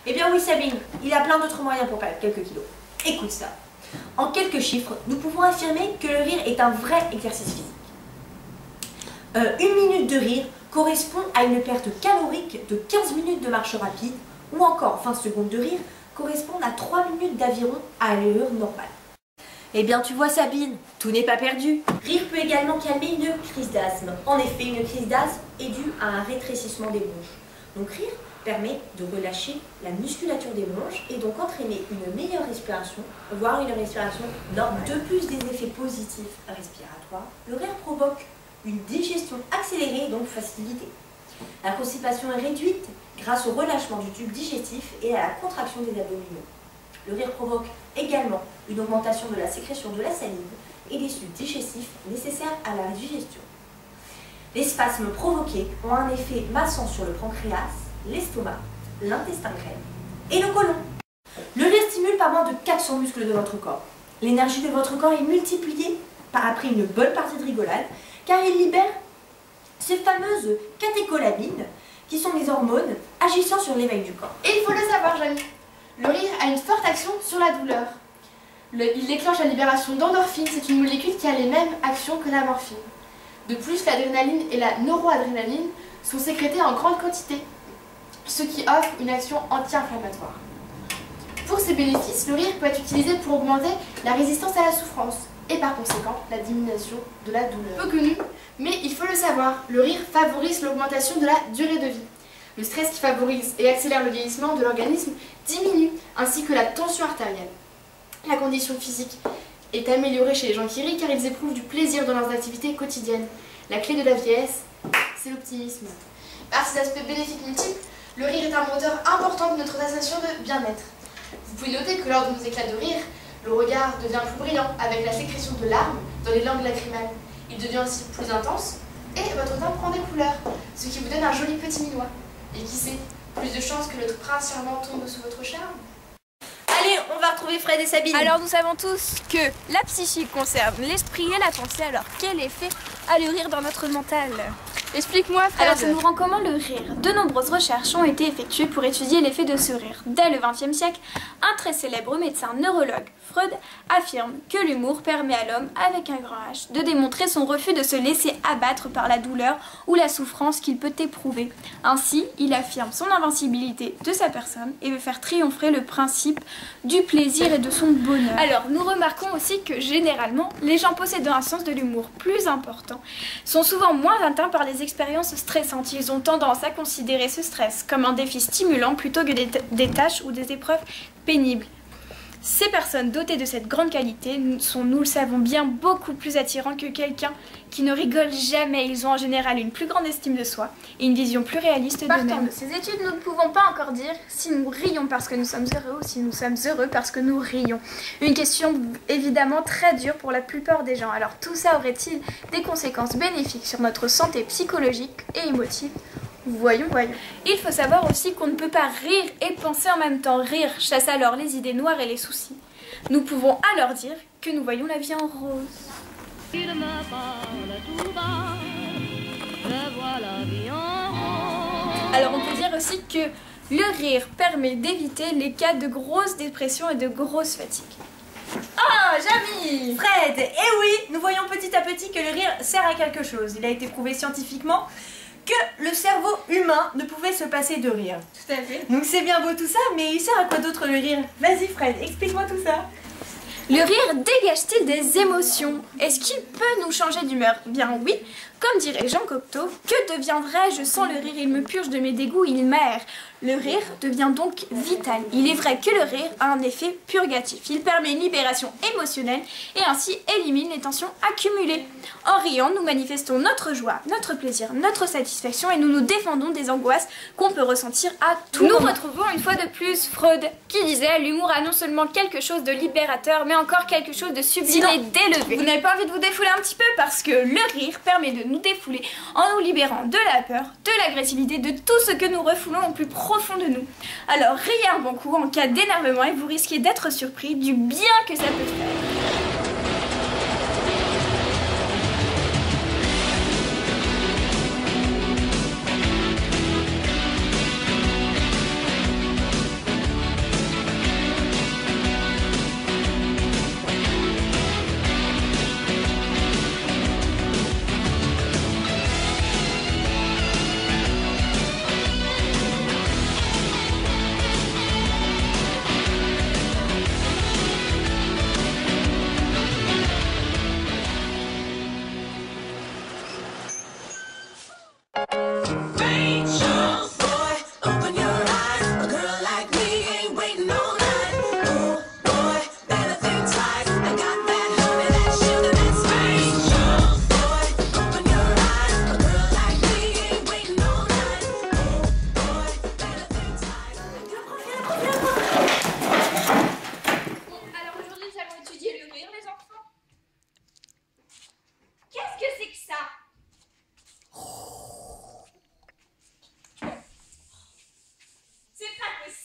Eh bien oui Sabine, il y a plein d'autres moyens pour perdre quelques kilos. Écoute ça. En quelques chiffres, nous pouvons affirmer que le rire est un vrai exercice physique. 1 minute de rire correspond à une perte calorique de 15 minutes de marche rapide, ou encore 20 secondes de rire correspondent à 3 minutes d'aviron à allure normale. Eh bien tu vois Sabine, tout n'est pas perdu. Rire peut également calmer une crise d'asthme. En effet, une crise d'asthme est due à un rétrécissement des bronches. Donc rire permet de relâcher la musculature des bronches et donc entraîner une meilleure respiration, voire une respiration normale. De plus des effets positifs respiratoires, le rire provoque une digestion accélérée et donc facilitée. La constipation est réduite grâce au relâchement du tube digestif et à la contraction des abdominaux. Le rire provoque également une augmentation de la sécrétion de la salive et des sucs digestifs nécessaires à la digestion. Les spasmes provoqués ont un effet massant sur le pancréas, l'estomac, l'intestin grêle et le côlon. Le rire stimule pas moins de 400 muscles de votre corps. L'énergie de votre corps est multipliée après une bonne partie de rigolade car il libère ces fameuses catécholamines qui sont des hormones agissant sur l'éveil du corps. Et il faut le savoir, Jamy, le rire a une forte action sur la douleur. Il déclenche la libération d'endorphine, c'est une molécule qui a les mêmes actions que la morphine. De plus, l'adrénaline et la noradrénaline sont sécrétées en grande quantité, ce qui offre une action anti-inflammatoire. Pour ces bénéfices, le rire peut être utilisé pour augmenter la résistance à la souffrance et par conséquent la diminution de la douleur. Peu connu, mais il faut le savoir, le rire favorise l'augmentation de la durée de vie. Le stress qui favorise et accélère le vieillissement de l'organisme diminue, ainsi que la tension artérielle. La condition physique est améliorée chez les gens qui rient car ils éprouvent du plaisir dans leurs activités quotidiennes. La clé de la vieillesse, c'est l'optimisme. Par ses aspects bénéfiques multiples, le rire est un moteur important de notre sensation de bien-être. Vous pouvez noter que lors de nos éclats de rire, le regard devient plus brillant avec la sécrétion de larmes dans les langues lacrymales. Il devient aussi plus intense et votre teint prend des couleurs, ce qui vous donne un joli petit minois. Et qui sait, plus de chances que notre prince charmant tombe sous votre charme. Allez, on va retrouver Fred et Sabine. Alors nous savons tous que la psychique concerne l'esprit et la pensée, alors quel effet a le rire dans notre mental? Explique-moi, Fred. Alors ça nous rend comment le rire? De nombreuses recherches ont été effectuées pour étudier l'effet de ce rire. Dès le XXe siècle, un très célèbre médecin neurologue, Freud, affirme que l'humour permet à l'homme, avec un grand H, de démontrer son refus de se laisser abattre par la douleur ou la souffrance qu'il peut éprouver. Ainsi, il affirme son invincibilité de sa personne et veut faire triompher le principe du plaisir et de son bonheur. Alors, nous remarquons aussi que généralement, les gens possédant un sens de l'humour plus important sont souvent moins atteints par les expériences stressantes. Ils ont tendance à considérer ce stress comme un défi stimulant plutôt que des tâches ou des épreuves pénibles. Ces personnes dotées de cette grande qualité sont, nous le savons bien, beaucoup plus attirants que quelqu'un qui ne rigole jamais. Ils ont en général une plus grande estime de soi et une vision plus réaliste d'eux-mêmes. Partant de ces études, nous ne pouvons pas encore dire si nous rions parce que nous sommes heureux ou si nous sommes heureux parce que nous rions. Une question évidemment très dure pour la plupart des gens. Alors tout ça aurait-il des conséquences bénéfiques sur notre santé psychologique et émotive ? Voyons. Il faut savoir aussi qu'on ne peut pas rire et penser en même temps. Rire chasse alors les idées noires et les soucis. Nous pouvons alors dire que nous voyons la vie en rose. Il me parle tout bas, je vois la vie en rose. Alors on peut dire aussi que le rire permet d'éviter les cas de grosses dépressions et de grosses fatigues. Ah, Jamy, Fred, eh oui, nous voyons petit à petit que le rire sert à quelque chose. Il a été prouvé scientifiquement que le cerveau humain ne pouvait se passer de rire. Tout à fait. Donc c'est bien beau tout ça, mais il sert à quoi d'autre le rire? Vas-y Fred, explique-moi tout ça. Le rire dégage-t-il des émotions? Est-ce qu'il peut nous changer d'humeur? Bien oui, comme dirait Jean Cocteau, que deviendrais-je sans le rire? Il me purge de mes dégoûts, il m'aère. Le rire devient donc vital. Il est vrai que le rire a un effet purgatif. Il permet une libération émotionnelle et ainsi élimine les tensions accumulées. En riant, nous manifestons notre joie, notre plaisir, notre satisfaction et nous nous défendons des angoisses qu'on peut ressentir à tout moment. Nous retrouvons une fois de plus Freud qui disait « L'humour a non seulement quelque chose de libérateur, mais encore quelque chose de sublime et d'élevé. » Vous n'avez pas envie de vous défouler un petit peu parce que le rire permet de nous défouler en nous libérant de la peur, de l'agressivité, de tout ce que nous refoulons au plus profond de nous. Alors riez un bon coup en cas d'énervement et vous risquez d'être surpris du bien que ça peut faire.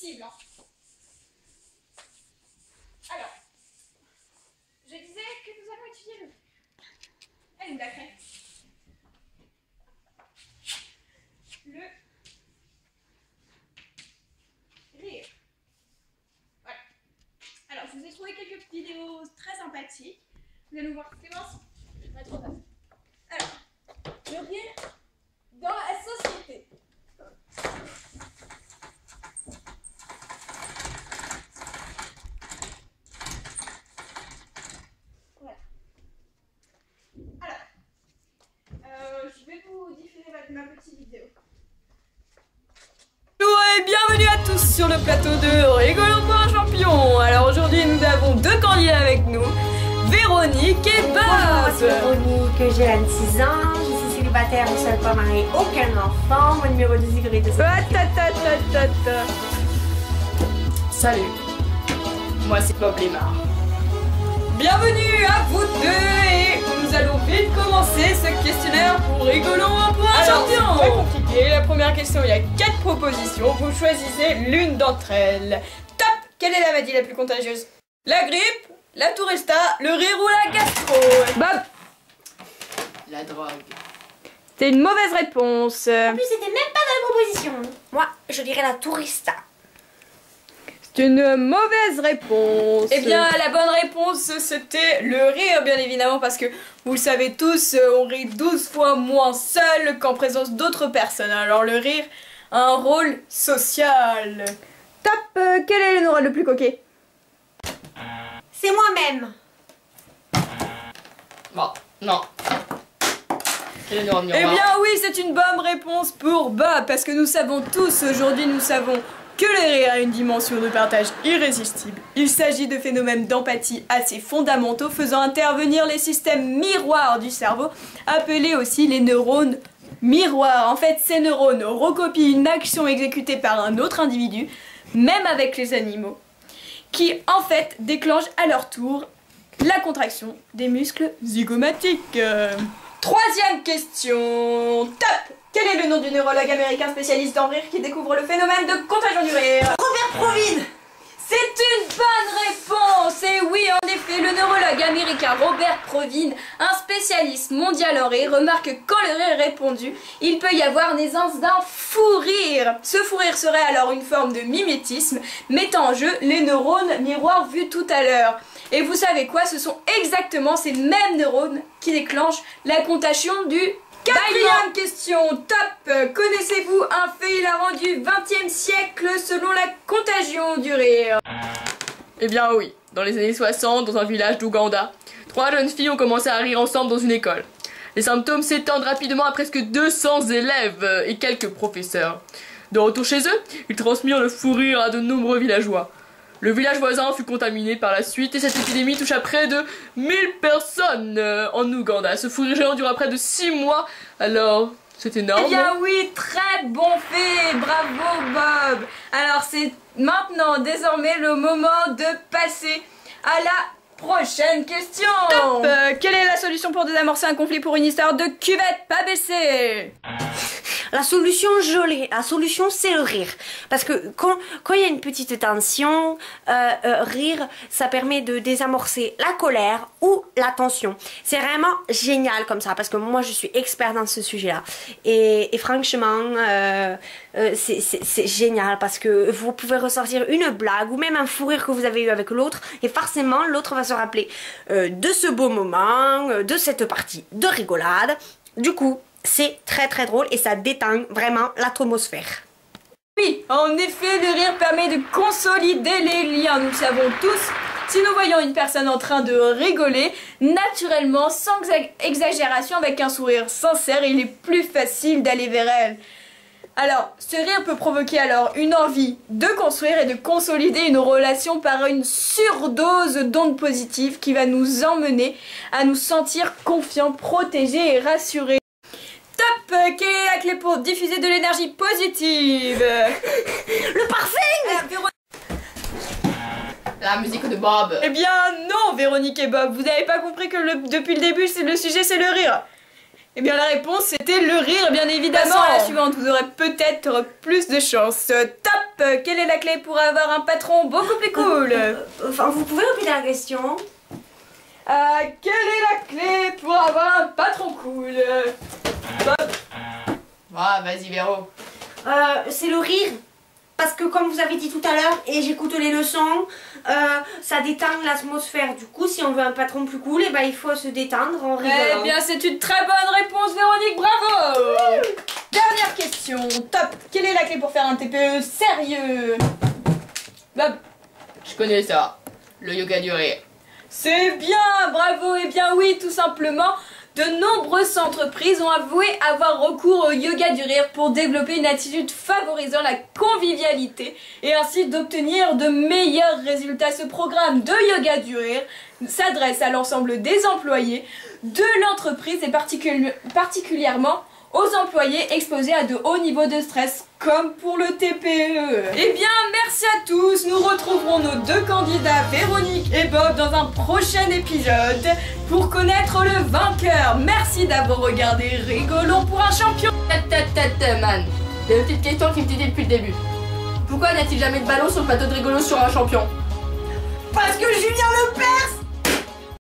cible. Hein. Alors, je disais que nous allons étudier le... Elle est d'accord. Le rire. Voilà. Alors, je vous ai trouvé quelques vidéos très sympathiques. Vous allez nous voir. Clémence, je vais trop fast. Alors, le rire dans la société. Voilà. Alors, je vais vous diffuser ma petite vidéo. Bonjour et bienvenue à tous sur le plateau de Rigolo pour un champion. Alors aujourd'hui nous avons deux candidats avec nous, Véronique et Bob. Bonjour, c'est Véronique, j'ai 26 ans, je suis célibataire, je ne suis pas mariée, aucun enfant, mon numéro de sécurité de Salut, moi c'est Bob Lémar. Bienvenue à vous deux et nous allons vite commencer ce questionnaire pour Rigolo pour un champion. C'est pas compliqué, la première question, il y a 4 propositions, vous choisissez l'une d'entre elles. Top. Quelle est la maladie la plus contagieuse? La grippe, la tourista, le rire ou la gastro? Bob. La drogue. C'est une mauvaise réponse. En plus, c'était même pas dans la proposition. Moi, je dirais la tourista. C'est une mauvaise réponse. Eh bien, la bonne réponse, c'était le rire, bien évidemment, parce que, vous le savez tous, on rit 12 fois moins seul qu'en présence d'autres personnes. Alors, le rire a un rôle social. Top. Quel est le neurone le plus coquet? C'est moi-même. Bon, non. Quel est le neurone Eh miroir? bien, oui, c'est une bonne réponse pour Bob, parce que nous savons tous, aujourd'hui, nous savons que le rire a une dimension de partage irrésistible. Il s'agit de phénomènes d'empathie assez fondamentaux faisant intervenir les systèmes miroirs du cerveau, appelés aussi les neurones miroirs. En fait, ces neurones recopient une action exécutée par un autre individu, même avec les animaux, qui en fait déclenchent à leur tour la contraction des muscles zygomatiques. Troisième question. Top. Quel est le nom du neurologue américain spécialiste en rire qui découvre le phénomène de contagion du rire? Robert Provine. C'est une bonne réponse. Et oui, en effet, le neurologue américain Robert Provine, un spécialiste mondial en rire, remarque que quand le rire est répondu, il peut y avoir naissance d'un fou rire. Ce fou rire serait alors une forme de mimétisme, mettant en jeu les neurones miroirs vus tout à l'heure. Et vous savez quoi? Ce sont exactement ces mêmes neurones qui déclenchent la contagion du... Quatrième question, top. Connaissez-vous un fait hilarant du XXe siècle selon la contagion du rire? Eh bien oui, dans les années 60, dans un village d'Ouganda, 3 jeunes filles ont commencé à rire ensemble dans une école. Les symptômes s'étendent rapidement à presque 200 élèves et quelques professeurs. De retour chez eux, ils transmirent le fou rire à de nombreux villageois. Le village voisin fut contaminé par la suite et cette épidémie toucha près de 1000 personnes en Ouganda. Ce fou rire géant dura près de 6 mois, alors c'est énorme. Eh bien oui, très bon fait, bravo Bob. Alors c'est maintenant désormais le moment de passer à la prochaine question. Top. Quelle est la solution pour désamorcer un conflit pour une histoire de cuvette pas baissée? La solution, je l'ai. La solution, c'est le rire. Parce que quand il y a une petite tension, rire, ça permet de désamorcer la colère ou la tension. C'est vraiment génial comme ça, parce que moi, je suis experte dans ce sujet-là. Et franchement, c'est génial, parce que vous pouvez ressortir une blague ou même un fou rire que vous avez eu avec l'autre, et forcément, l'autre va se rappeler de ce beau moment, de cette partie de rigolade. Du coup, c'est très très drôle et ça détend vraiment l'atmosphère. Oui, en effet, le rire permet de consolider les liens, nous le savons tous. Si nous voyons une personne en train de rigoler, naturellement, sans exagération, avec un sourire sincère, il est plus facile d'aller vers elle. Alors, ce rire peut provoquer alors une envie de construire et de consolider une relation par une surdose d'ondes positives qui va nous emmener à nous sentir confiants, protégés et rassurés. Top. Quelle est la clé pour diffuser de l'énergie positive? Le parfum. La musique de Bob. Eh bien non, Véronique et Bob, vous n'avez pas compris que depuis le début, le sujet c'est le rire. Eh bien la réponse c'était le rire, bien évidemment. À la suivante, vous aurez peut-être plus de chance. Top. Quelle est la clé pour avoir un patron beaucoup plus cool? Enfin, vous pouvez répéter la question? Quelle est la clé pour avoir un patron cool? Bob. Vas-y Véro. C'est le rire. Parce que comme vous avez dit tout à l'heure, et j'écoute les leçons, ça détend l'atmosphère. Du coup, si on veut un patron plus cool, il faut se détendre en rigolant. Eh bien, c'est une très bonne réponse, Véronique, bravo. Dernière question, top. Quelle est la clé pour faire un TPE sérieux? Bob. Je connais ça. Le yoga du rire. C'est bien, bravo. Eh bien oui, tout simplement. De nombreuses entreprises ont avoué avoir recours au yoga du rire pour développer une attitude favorisant la convivialité et ainsi d'obtenir de meilleurs résultats. Ce programme de yoga du rire s'adresse à l'ensemble des employés de l'entreprise et particulièrement aux employés exposés à de hauts niveaux de stress, comme pour le TPE. Eh bien, merci à tous. Nous retrouverons nos deux candidats, Véronique et Bob, dans un prochain épisode pour connaître le vainqueur. Merci d'avoir regardé Rigolons pour un champion. Man, il y a une petite question qui me titille depuis le début. Pourquoi n'y a-t-il jamais de ballon sur le plateau de Rigolo sur un champion? Parce que Julien Lepers